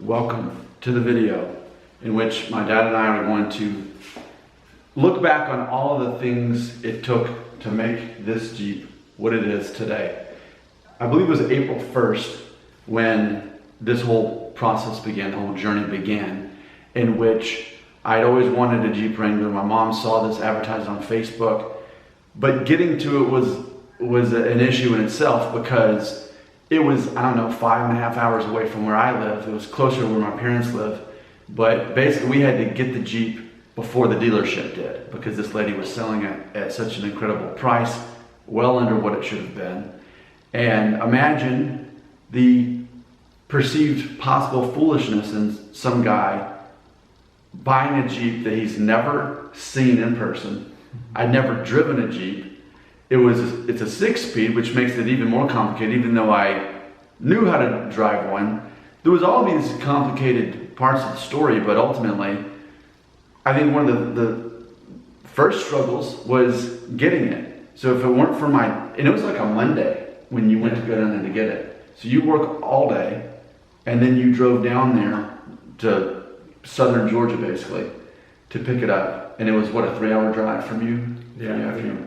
Welcome to the video in which my dad and I are going to look back on all of the things it took to make this Jeep what it is today. I believe it was April 1st when this whole process began, the whole journey began, in which I'd always wanted a Jeep Wrangler. My mom saw this advertised on Facebook, but getting to it was an issue in itself because it was, I don't know, 5.5 hours away from where I live. It was closer to where my parents live. But basically we had to get the Jeep before the dealership did because this lady was selling it at such an incredible price, well under what it should have been. And imagine the perceived possible foolishness in some guy buying a Jeep that he's never seen in person. I'd never driven a Jeep. It's a 6-speed, which makes it even more complicated, even though I knew how to drive one. There was all these complicated parts of the story, but ultimately, I think one of the first struggles was getting it. So if it weren't for and it was like a Monday when you went to go down there to get it. So you work all day, and then you drove down there to southern Georgia, basically, to pick it up. And it was, what, a 3-hour drive from you? Yeah.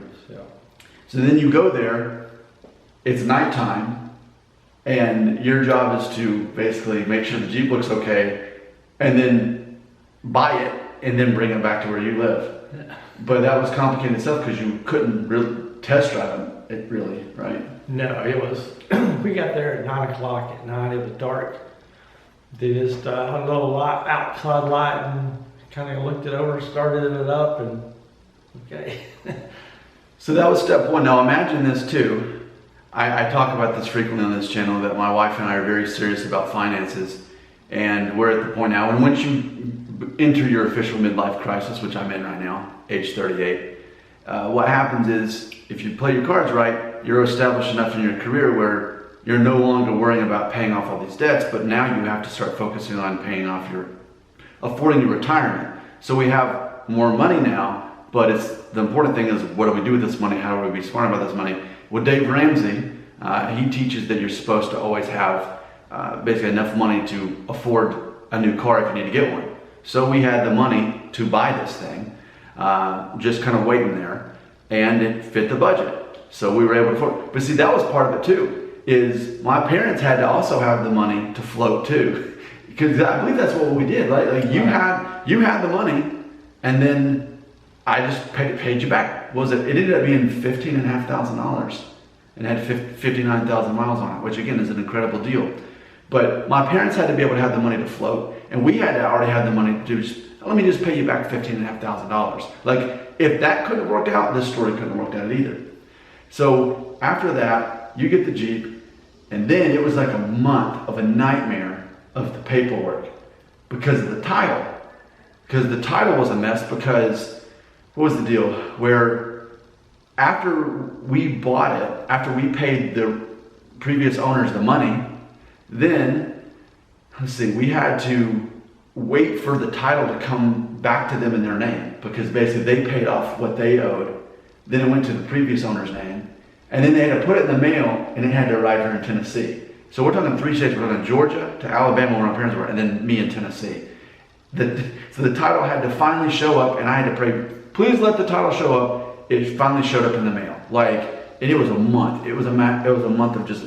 So then you go there, it's nighttime, and your job is to basically make sure the Jeep looks okay, and then buy it, and then bring it back to where you live. Yeah. But that was complicated stuff because you couldn't really test drive it, really, right? No, it was, we got there at 9 o'clock at night, it was dark. They just had a little light, outside light, and kind of looked it over, started it up, and okay. So that was step one. Now imagine this too. I talk about this frequently on this channel that my wife and I are very serious about finances, and we're at the point now, and once you enter your official midlife crisis, which I'm in right now, age 38, what happens is if you play your cards right, you're established enough in your career where you're no longer worrying about paying off all these debts, but now you have to start focusing on paying off affording your retirement. So we have more money now, but the important thing is, what do we do with this money? How do we be smart about this money? Well, Dave Ramsey, he teaches that you're supposed to always have basically enough money to afford a new car if you need to get one. So we had the money to buy this thing, just kind of waiting there, and it fit the budget. So we were able to afford it. But see, that was part of it too, is my parents had to also have the money to float too. Because I believe that's what we did, right? Like you had the money, and then I just paid you back. What was it? It ended up being $15,500 and had 59,000 miles on it, which again is an incredible deal. But my parents had to be able to have the money to float, and we had to already have the money to let me just pay you back $15,500. Like if that couldn't have worked out, this story couldn't have worked out either. So after that, you get the Jeep, and then it was like a month of a nightmare of the paperwork because of the title. Because the title was a mess because what was the deal? Where after we bought it, after we paid the previous owners the money, then, let's see, we had to wait for the title to come back to them in their name because basically they paid off what they owed. Then it went to the previous owner's name, and then they had to put it in the mail, and it had to arrive here in Tennessee. So we're talking 3 states. We're talking Georgia to Alabama where my parents were, and then me in Tennessee. So the title had to finally show up, and I had to pray, please let the title show up. It finally showed up in the mail. And it was a month. It was a month of just,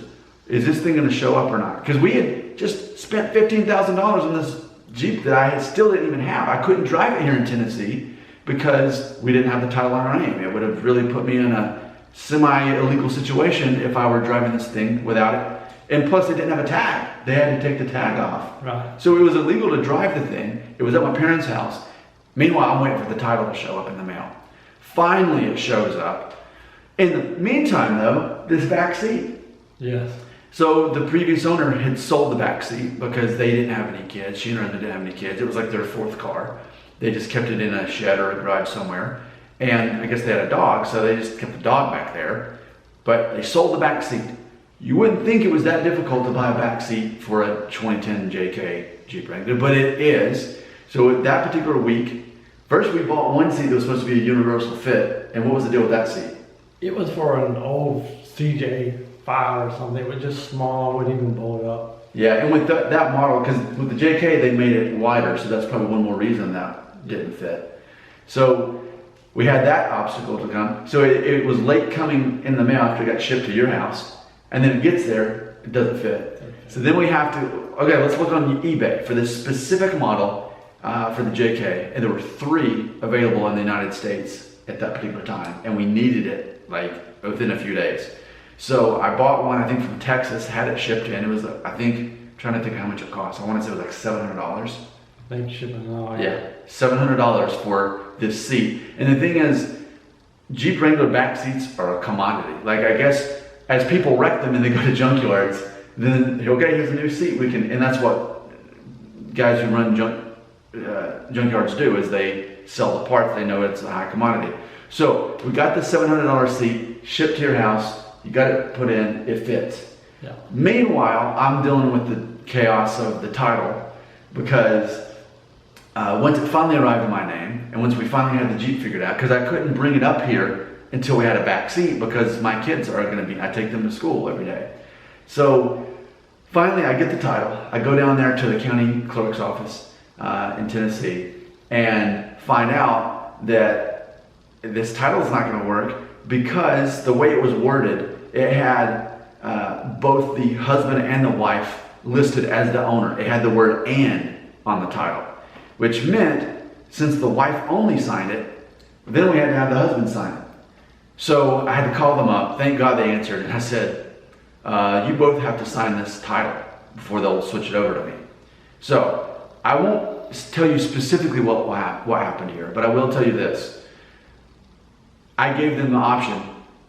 is this thing going to show up or not? Because we had just spent $15,000 on this Jeep that I still didn't even have. I couldn't drive it here in Tennessee because we didn't have the title on our name. It would have really put me in a semi-illegal situation if I were driving this thing without it. And plus, they didn't have a tag. They had to take the tag off. Right. So it was illegal to drive the thing. It was at my parents' house. Meanwhile, I'm waiting for the title to show up in the mail. Finally, it shows up. In the meantime, though, this back seat. Yes. So the previous owner had sold the back seat because they didn't have any kids. She and her husband didn't have any kids. It was like their 4th car. They just kept it in a shed or a garage somewhere. And I guess they had a dog, so they just kept the dog back there. But they sold the back seat. You wouldn't think it was that difficult to buy a back seat for a 2010 JK Jeep Wrangler, but it is. So that particular week, first we bought one seat that was supposed to be a universal fit. And what was the deal with that seat? It was for an old CJ 5 or something. It was just small, I wouldn't even blow it up. Yeah, and with that model, because with the JK they made it wider, so that's probably one more reason that didn't fit. So we had that obstacle to come. So it was late coming in the mail after it got shipped to your house, and then it gets there, it doesn't fit. So then we have to, okay, let's look on eBay for this specific model for the JK, and there were 3 available in the United States at that particular time, and we needed it like within a few days. So I bought one, I think from Texas, had it shipped in. It was, I think, trying to think how much it cost. I want to say it was like $700. I think shipping all. Yeah, $700 for this seat. And the thing is, Jeep Wrangler back seats are a commodity. Like, I guess as people wreck them and they go to junkyards, then okay, here's a new seat. We can, and that's what guys who run junkyards do, is they sell the parts. They know it's a high commodity. So we got the $700 seat shipped to your house. You got it put in. It fits. Yeah. Meanwhile, I'm dealing with the chaos of the title, because once it finally arrived in my name, and once we finally had the Jeep figured out, because I couldn't bring it up here until we had a back seat, because my kids are going to be, I take them to school every day. So finally I get the title. I go down there to the county clerk's office in Tennessee and find out that this title is not going to work, because the way it was worded, it had both the husband and the wife listed as the owner. It had the word "and" on the title, which meant since the wife only signed it, then we had to have the husband sign it. So I had to call them up. Thank God they answered, and I said, you both have to sign this title before they'll switch it over to me. So I won't tell you specifically what happened here, but I will tell you this. I gave them the option.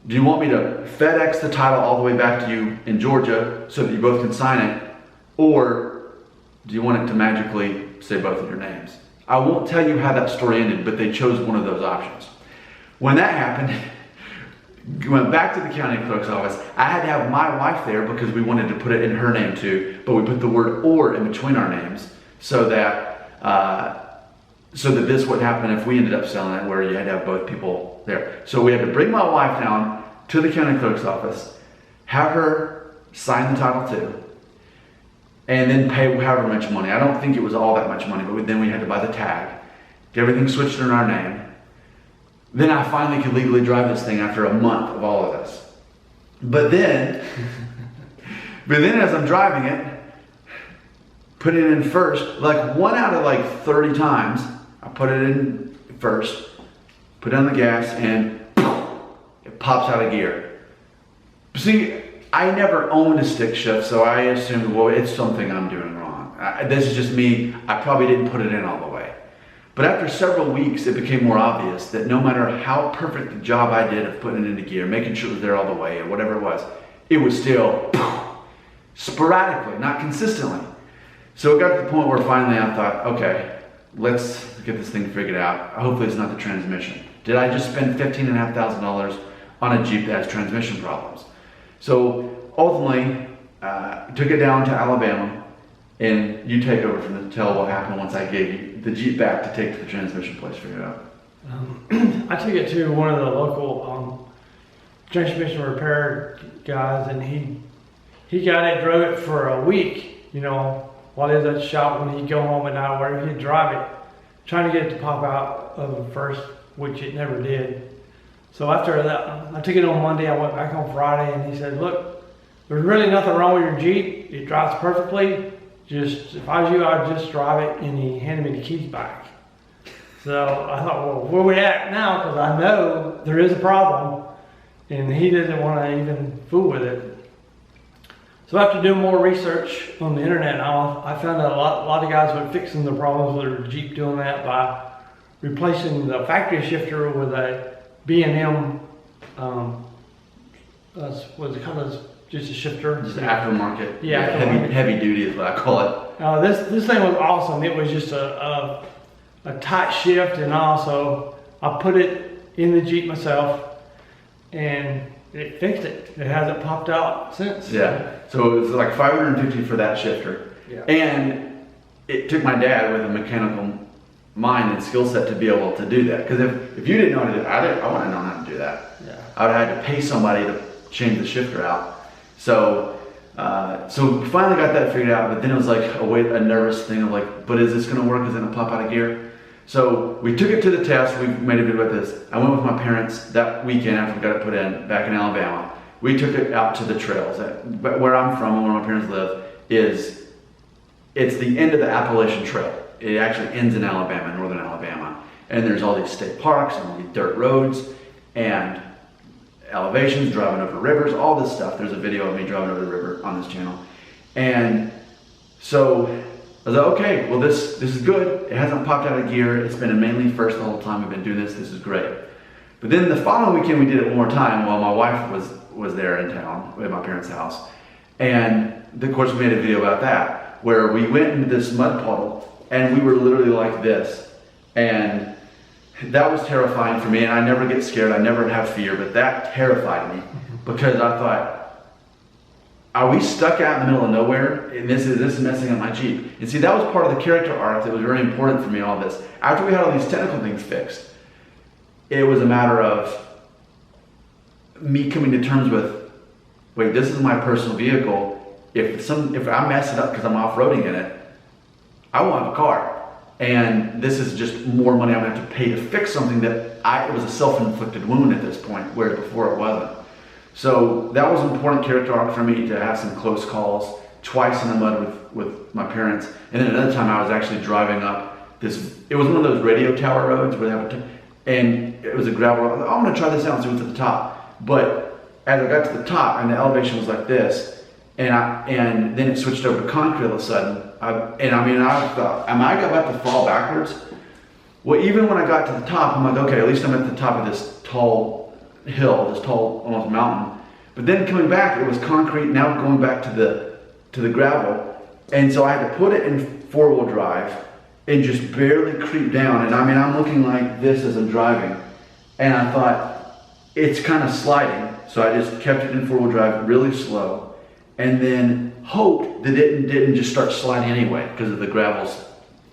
Do you want me to FedEx the title all the way back to you in Georgia so that you both can sign it? Or do you want it to magically say both of your names? I won't tell you how that story ended, but they chose one of those options. When that happened, went back to the county clerk's office. I had to have my wife there because we wanted to put it in her name too, but we put the word "or" in between our names so that this wouldn't happen if we ended up selling it, where you had to have both people there. So we had to bring my wife down to the county clerk's office, have her sign the title too, and then pay however much money. I don't think it was all that much money, but then we had to buy the tag, get everything switched in our name. Then I finally could legally drive this thing after a month of all of this. But then as I'm driving it, put it in first, like 1 out of like 30 times, I put it in first, put on the gas, and it pops out of gear. See, I never owned a stick shift, so I assumed, well, it's something I'm doing wrong. This is just me. I probably didn't put it in all the way. But after several weeks, it became more obvious that no matter how perfect the job I did of putting it into gear, making sure it was there all the way, or whatever it was still sporadically, not consistently. So it got to the point where finally I thought, okay, let's get this thing figured out. Hopefully it's not the transmission. Did I just spend $15,500 on a Jeep that has transmission problems? So ultimately, took it down to Alabama, and you take over from the tell what happened once I gave you the Jeep back to take to the transmission place, figure it out. I took it to one of the local transmission repair guys, and he got it, drove it for a week, while he was at the shop. When he'd go home at night, wherever he'd drive it, trying to get it to pop out of the first, which it never did. So after that, I took it on Monday, I went back on Friday, and he said, look, there's really nothing wrong with your Jeep. It drives perfectly. Just, if I was you, I'd just drive it. And he handed me the keys back. So I thought, well, where we at now? Because I know there is a problem, and he didn't want to even fool with it. So after doing more research on the internet, I found that a lot of guys were fixing the problems with their Jeep doing that by replacing the factory shifter with a B&M, what's it called? Just a shifter. Just aftermarket. Yeah, heavy duty is what I call it. This thing was awesome. It was just a tight shift, and also I put it in the Jeep myself, and it fixed it. It hasn't popped out since. Yeah. So it was like $550 for that shifter. Yeah. And it took my dad with a mechanical mind and skill set to be able to do that. Because if you didn't know how to do it, I wouldn't have known how to do that. Yeah. I would have had to pay somebody to change the shifter out. So we finally got that figured out, but then it was like a nervous thing of like, but is this gonna work? Is it gonna pop out of gear? So we took it to the test. We made a video about this. I went with my parents that weekend after we got it put in back in Alabama. We took it out to the trails. Where I'm from and where my parents live it's the end of the Appalachian Trail. It actually ends in Alabama, northern Alabama. And there's all these state parks and all these dirt roads and elevations, driving over rivers, all this stuff. There's a video of me driving over the river on this channel. And so I was like, okay, well this is good. It hasn't popped out of gear. It's been in mainly first the whole time we've been doing this. This is great. But then the following weekend we did it one more time while my wife was there in town at my parents' house. And of course we made a video about that, where we went into this mud puddle and we were literally like this. And that was terrifying for me, and I never get scared, I never have fear, but that terrified me because I thought, are we stuck out in the middle of nowhere? And this is messing up my Jeep. And see, that was part of the character arc that was very important for me, all this. After we had all these technical things fixed, it was a matter of me coming to terms with, wait, this is my personal vehicle. If I mess it up because I'm off-roading in it, I won't have a car. And this is just more money I'm gonna have to pay to fix something that it was a self-inflicted wound at this point, whereas before it wasn't. So that was an important character arc for me, to have some close calls, twice in the mud with my parents. And then another time I was actually driving up this, it was one of those radio tower roads where they have and it was a gravel road. I was like, oh, I'm gonna try this out and see what's at the top. But as I got to the top and the elevation was like this, and then it switched over to concrete all of a sudden. I thought, am I about to fall backwards? Well, even when I got to the top, I'm like, okay, at least I'm at the top of this tall hill, this tall, almost mountain. But then coming back, it was concrete, now going back to the gravel. And so I had to put it in four-wheel drive and just barely creep down. And I'm looking like this as I'm driving. And I thought, it's kind of sliding. So I just kept it in four-wheel drive really slow. And then hoped that it didn't just start sliding anyway, because of the gravels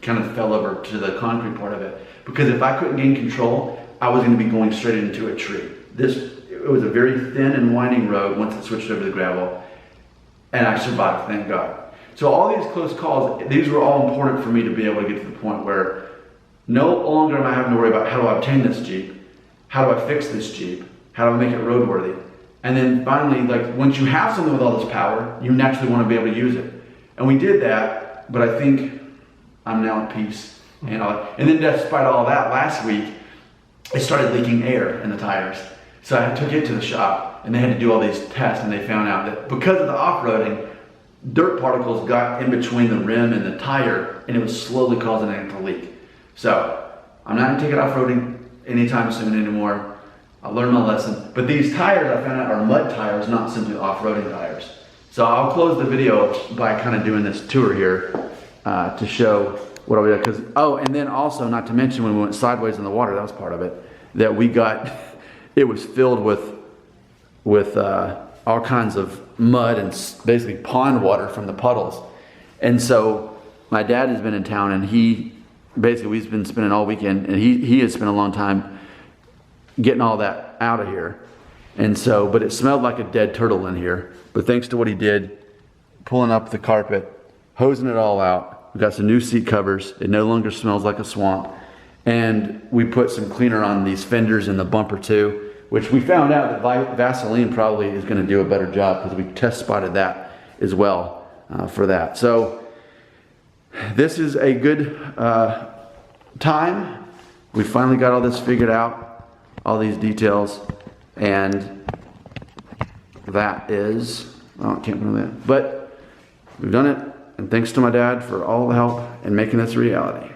kind of fell over to the concrete part of it. Because if I couldn't gain control, I was going to be going straight into a tree. It was a very thin and winding road once it switched over to the gravel, and I survived, thank God. So all these close calls, these were all important for me to be able to get to the point where no longer am I having to worry about how do I obtain this Jeep, how do I fix this Jeep, how do I make it roadworthy. And then finally, like, once you have something with all this power, you naturally want to be able to use it. And we did that, but I think I'm now at peace. And then despite all that, last week, it started leaking air in the tires. So I took it to the shop, and they had to do all these tests, and they found out that because of the off-roading, dirt particles got in between the rim and the tire, and it was slowly causing it to leak. So I'm not going to take it off-roading anytime soon anymore. I learned my lesson. But these tires, I found out, are mud tires, not simply off-roading tires. So I'll close the video by kind of doing this tour here to show what we got. And then also, not to mention, when we went sideways in the water, that was part of it, that we got, it was filled with all kinds of mud and basically pond water from the puddles. And so my dad has been in town, and we've been spending all weekend, and he has spent a long time getting all that out of here. And so, but it smelled like a dead turtle in here. But thanks to what he did, pulling up the carpet, hosing it all out, we got some new seat covers. It no longer smells like a swamp. And we put some cleaner on these fenders and the bumper too, which we found out that Vaseline probably is going to do a better job, because we test spotted that as well for that. So this is a good time. We finally got all this figured out, all these details, and that is, I can't remember that, but we've done it, and thanks to my dad for all the help in making this a reality.